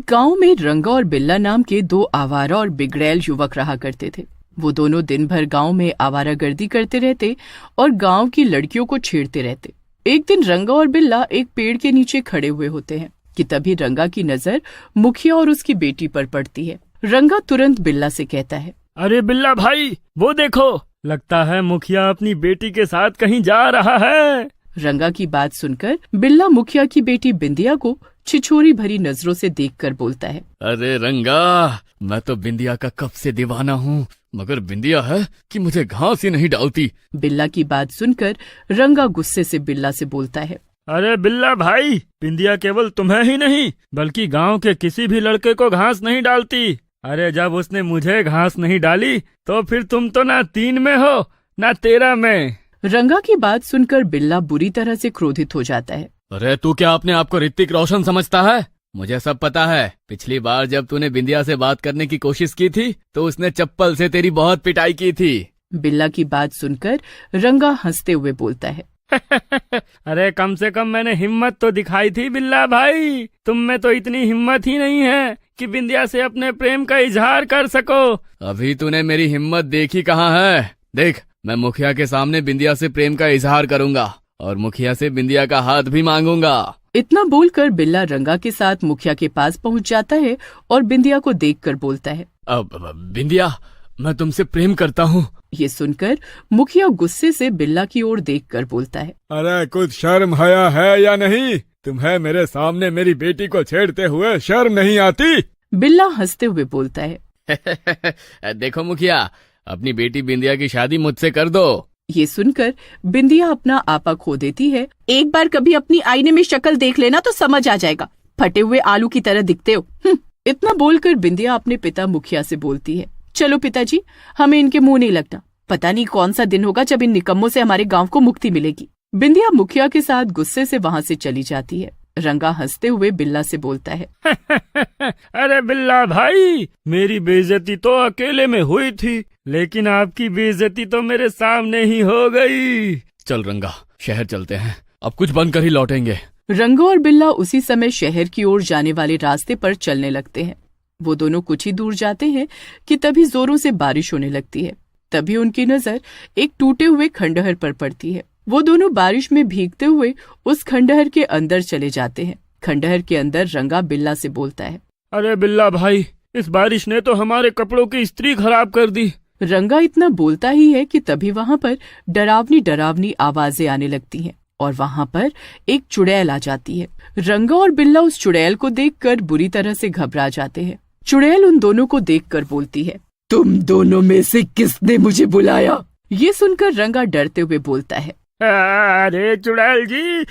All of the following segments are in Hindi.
गांव में रंगा और बिल्ला नाम के दो आवारा और बिगड़ैल युवक रहा करते थे। वो दोनों दिन भर गांव में आवारागर्दी करते रहते और गांव की लड़कियों को छेड़ते रहते। एक दिन रंगा और बिल्ला एक पेड़ के नीचे खड़े हुए होते हैं कि तभी रंगा की नजर मुखिया और उसकी बेटी पर पड़ती है। रंगा तुरंत बिल्ला से कहता है, अरे बिल्ला भाई, वो देखो, लगता है मुखिया अपनी बेटी के साथ कहीं जा रहा है। रंगा की बात सुनकर बिल्ला मुखिया की बेटी बिंदिया को छिछोरी भरी नजरों से देखकर बोलता है, अरे रंगा, मैं तो बिंदिया का कब से दीवाना हूँ, मगर बिंदिया है कि मुझे घास ही नहीं डालती। बिल्ला की बात सुनकर रंगा गुस्से से बिल्ला से बोलता है, अरे बिल्ला भाई, बिंदिया केवल तुम्हें ही नहीं बल्कि गांव के किसी भी लड़के को घास नहीं डालती। अरे जब उसने मुझे घास नहीं डाली तो फिर तुम तो ना 3 में हो ना 13 में। रंगा की बात सुनकर बिल्ला बुरी तरह से क्रोधित हो जाता है। अरे तू क्या अपने आप को ऋतिक रोशन समझता है? मुझे सब पता है। पिछली बार जब तूने बिंदिया से बात करने की कोशिश की थी तो उसने चप्पल से तेरी बहुत पिटाई की थी। बिल्ला की बात सुनकर रंगा हंसते हुए बोलता है, अरे कम से कम मैंने हिम्मत तो दिखाई थी बिल्ला भाई, तुम में तो इतनी हिम्मत ही नहीं है कि बिंदिया से अपने प्रेम का इजहार कर सको। अभी तूने मेरी हिम्मत देखी कहाँ है? देख, मैं मुखिया के सामने बिंदिया से प्रेम का इजहार करूंगा और मुखिया से बिंदिया का हाथ भी मांगूंगा। इतना बोलकर बिल्ला रंगा के साथ मुखिया के पास पहुंच जाता है और बिंदिया को देखकर बोलता है, अब बिंदिया, मैं तुमसे प्रेम करता हूँ। ये सुनकर मुखिया गुस्से से बिल्ला की ओर देखकर बोलता है, अरे कुछ शर्म हया है या नहीं? तुम्हें मेरे सामने मेरी बेटी को छेड़ते हुए शर्म नहीं आती? बिल्ला हंसते हुए बोलता है, देखो मुखिया, अपनी बेटी बिंदिया की शादी मुझसे कर दो। ये सुनकर बिंदिया अपना आपा खो देती है। एक बार कभी अपनी आईने में शक्ल देख लेना तो समझ आ जाएगा, फटे हुए आलू की तरह दिखते हो। इतना बोलकर बिंदिया अपने पिता मुखिया से बोलती है, चलो पिताजी, हमें इनके मुंह नहीं लगता। पता नहीं कौन सा दिन होगा जब इन निकम्मों से हमारे गांव को मुक्ति मिलेगी। बिंदिया मुखिया के साथ गुस्से से वहाँ से चली जाती है। रंगा हंसते हुए बिल्ला से बोलता है, अरे बिल्ला भाई, मेरी बेइज्जती तो अकेले में हुई थी, लेकिन आपकी बेइज्जती तो मेरे सामने ही हो गई। चल रंगा, शहर चलते हैं, अब कुछ बनकर ही लौटेंगे। रंगा और बिल्ला उसी समय शहर की ओर जाने वाले रास्ते पर चलने लगते हैं। वो दोनों कुछ ही दूर जाते हैं कि तभी जोरों से बारिश होने लगती है। तभी उनकी नजर एक टूटे हुए खंडहर पर पड़ती है। वो दोनों बारिश में भीगते हुए उस खंडहर के अंदर चले जाते हैं। खंडहर के अंदर रंगा बिल्ला से बोलता है, अरे बिल्ला भाई, इस बारिश ने तो हमारे कपड़ों की इस्त्री खराब कर दी। रंगा इतना बोलता ही है कि तभी वहाँ पर डरावनी डरावनी आवाजें आने लगती हैं और वहाँ पर एक चुड़ैल आ जाती है। रंगा और बिल्ला उस चुड़ैल को देखकर बुरी तरह से घबरा जाते हैं। चुड़ैल उन दोनों को देखकर बोलती है, तुम दोनों में से किसने मुझे बुलाया? ये सुनकर रंगा डरते हुए बोलता है, अरे चुड़ैल जी,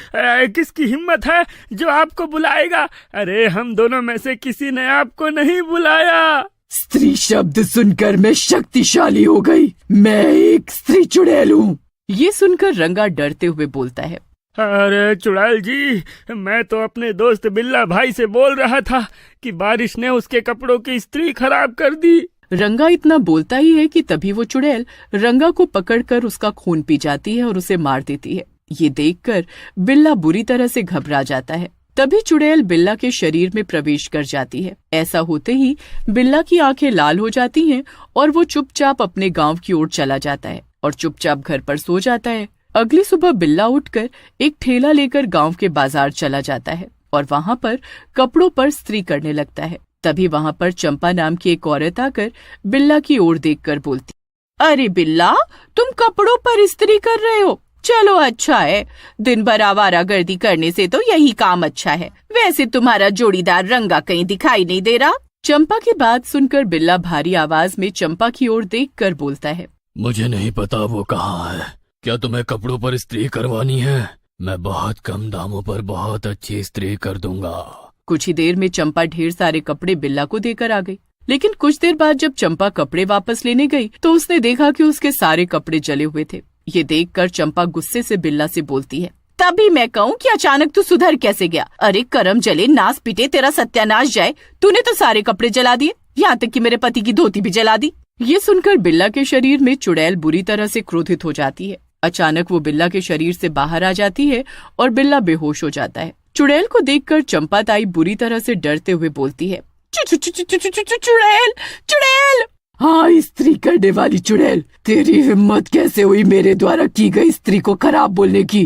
किसकी हिम्मत है जो आपको बुलाएगा? अरे हम दोनों में से किसी ने आपको नहीं बुलाया। स्त्री शब्द सुनकर मैं शक्तिशाली हो गई। मैं एक स्त्री चुड़ैल हूँ। ये सुनकर रंगा डरते हुए बोलता है, अरे चुड़ैल जी, मैं तो अपने दोस्त बिल्ला भाई से बोल रहा था कि बारिश ने उसके कपड़ों की इस्त्री खराब कर दी। रंगा इतना बोलता ही है कि तभी वो चुड़ैल रंगा को पकड़कर उसका खून पी जाती है और उसे मार देती है। ये देखकर बिल्ला बुरी तरह से घबरा जाता है। तभी चुड़ैल बिल्ला के शरीर में प्रवेश कर जाती है। ऐसा होते ही बिल्ला की आंखें लाल हो जाती हैं और वो चुपचाप अपने गांव की ओर चला जाता है और चुपचाप घर पर सो जाता है। अगली सुबह बिल्ला उठकर एक ठेला लेकर गांव के बाजार चला जाता है और वहाँ पर कपड़ों पर इस्त्री करने लगता है। तभी वहाँ पर चंपा नाम की एक औरत आकर बिल्ला की ओर देखकर बोलती, अरे बिल्ला, तुम कपड़ों पर इस्त्री कर रहे हो? चलो अच्छा है, दिन भर आवारागर्दी करने से तो यही काम अच्छा है। वैसे तुम्हारा जोड़ीदार रंगा कहीं दिखाई नहीं दे रहा। चंपा की बात सुनकर बिल्ला भारी आवाज में चंपा की ओर देखकर बोलता है, मुझे नहीं पता वो कहाँ है। क्या तुम्हें कपड़ों पर इस्त्री करवानी है? मैं बहुत कम दामों पर बहुत अच्छी इस्त्री कर दूंगा। कुछ ही देर में चंपा ढेर सारे कपड़े बिल्ला को देकर आ गई। लेकिन कुछ देर बाद जब चंपा कपड़े वापस लेने गई तो उसने देखा कि उसके सारे कपड़े जले हुए थे। ये देखकर चंपा गुस्से से बिल्ला से बोलती है, तभी मैं कहूँ कि अचानक तू सुधर कैसे गया? अरे करम जले, नास पिटे, तेरा सत्यानाश जाए। तूने तो सारे कपड़े जला दिए, यहाँ तक कि मेरे पति की धोती भी जला दी। ये सुनकर बिल्ला के शरीर में चुड़ैल बुरी तरह से क्रोधित हो जाती है। अचानक वो बिल्ला के शरीर से बाहर आ जाती है और बिल्ला बेहोश हो जाता है। चुड़ैल को देखकर चंपाताई बुरी तरह से डरते हुए बोलती है, चुड़ैल, चुड़ैल। हाँ, स्त्री करने वाली चुड़ैल, तेरी हिम्मत कैसे हुई मेरे द्वारा की गई स्त्री को खराब बोलने की?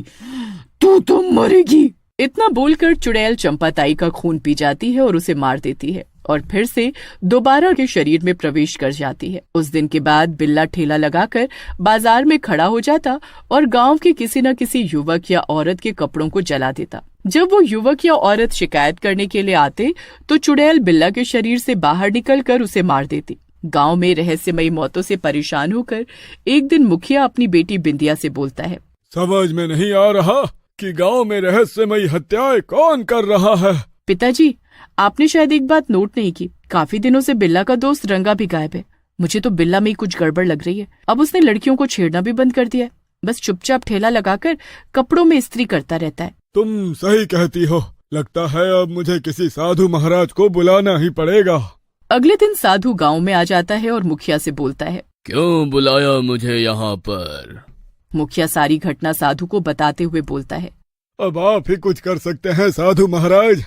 तू तो मरेगी। इतना बोलकर चुड़ैल चंपाताई का खून पी जाती है और उसे मार देती है और फिर से दोबारा के शरीर में प्रवेश कर जाती है। उस दिन के बाद बिल्ला ठेला लगाकर बाजार में खड़ा हो जाता और गांव के किसी न किसी युवक या औरत के कपड़ों को जला देता। जब वो युवक या औरत शिकायत करने के लिए आते तो चुड़ैल बिल्ला के शरीर से बाहर निकलकर उसे मार देती। गांव में रहस्यमयी मौतों से परेशान होकर एक दिन मुखिया अपनी बेटी बिंदिया से बोलता है, समझ में नहीं आ रहा कि गांव में रहस्यमयी हत्याएं कौन कर रहा है। पिताजी, आपने शायद एक बात नोट नहीं की, काफी दिनों से बिल्ला का दोस्त रंगा भी गायब है। मुझे तो बिल्ला में ही कुछ गड़बड़ लग रही है। अब उसने लड़कियों को छेड़ना भी बंद कर दिया है, बस चुपचाप ठेला लगाकर कपड़ों में इस्त्री करता रहता है। तुम सही कहती हो, लगता है अब मुझे किसी साधु महाराज को बुलाना ही पड़ेगा। अगले दिन साधु गांव में आ जाता है और मुखिया से बोलता है, क्यों बुलाया मुझे यहाँ पर? मुखिया सारी घटना साधु को बताते हुए बोलता है, अब आप ही कुछ कर सकते हैं साधु महाराज।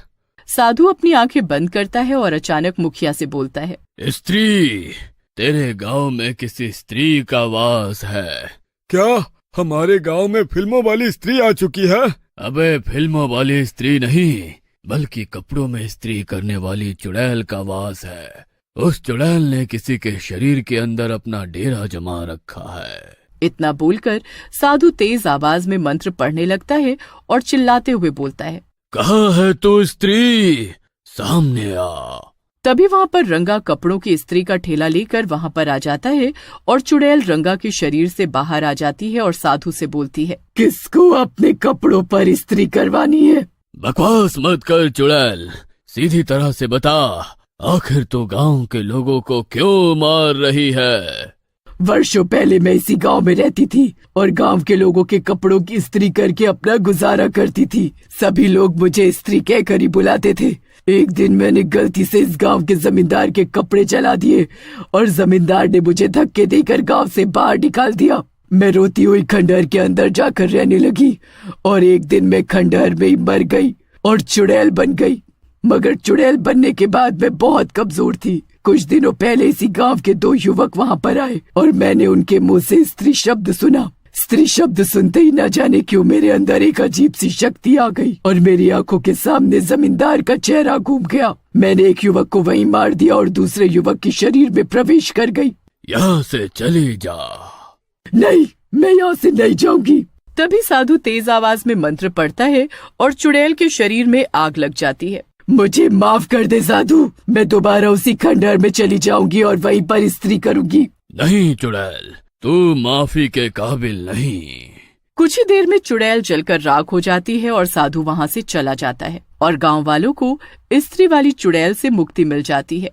साधु अपनी आंखें बंद करता है और अचानक मुखिया से बोलता है, स्त्री, तेरे गांव में किसी स्त्री का वास है। क्या हमारे गांव में फिल्मों वाली स्त्री आ चुकी है? अबे फिल्मों वाली स्त्री नहीं, बल्कि कपड़ों में इस्त्री करने वाली चुड़ैल का वास है। उस चुड़ैल ने किसी के शरीर के अंदर अपना डेरा जमा रखा है। इतना बोलकर साधु तेज आवाज में मंत्र पढ़ने लगता है और चिल्लाते हुए बोलता है, कहाँ है तू स्त्री? सामने आ। तभी वहाँ पर रंगा कपड़ों की इस्त्री का ठेला लेकर वहाँ पर आ जाता है और चुड़ैल रंगा के शरीर से बाहर आ जाती है और साधु से बोलती है, किसको अपने कपड़ों पर इस्त्री करवानी है? बकवास मत कर चुड़ैल, सीधी तरह से बता, आखिर तो गांव के लोगों को क्यों मार रही है? वर्षों पहले मैं इसी गांव में रहती थी और गांव के लोगों के कपड़ों की इस्त्री करके अपना गुजारा करती थी। सभी लोग मुझे इस्त्री कहकर ही बुलाते थे। एक दिन मैंने गलती से इस गांव के जमींदार के कपड़े जला दिए और जमींदार ने मुझे धक्के देकर गांव से बाहर निकाल दिया। मैं रोती हुई खंडहर के अंदर जाकर रहने लगी और एक दिन मैं खंडहर में ही मर गई और चुड़ैल बन गई। मगर चुड़ैल बनने के बाद मैं बहुत कमजोर थी। कुछ दिनों पहले इसी गांव के 2 युवक वहां पर आए और मैंने उनके मुंह से स्त्री शब्द सुना। स्त्री शब्द सुनते ही न जाने क्यों मेरे अंदर एक अजीब सी शक्ति आ गई और मेरी आंखों के सामने जमींदार का चेहरा घूम गया। मैंने एक युवक को वहीं मार दिया और दूसरे युवक के शरीर में प्रवेश कर गई। यहाँ से चली जा। नहीं, मैं यहाँ से नहीं जाऊंगी। तभी साधु तेज आवाज में मंत्र पढ़ता है और चुड़ैल के शरीर में आग लग जाती है। मुझे माफ कर दे साधु, मैं दोबारा उसी खंडहर में चली जाऊंगी और वहीं पर इस्त्री करूंगी। नहीं चुड़ैल, तू माफी के काबिल नहीं। कुछ ही देर में चुड़ैल जलकर राख हो जाती है और साधु वहाँ से चला जाता है और गांव वालों को इस्त्री वाली चुड़ैल से मुक्ति मिल जाती है।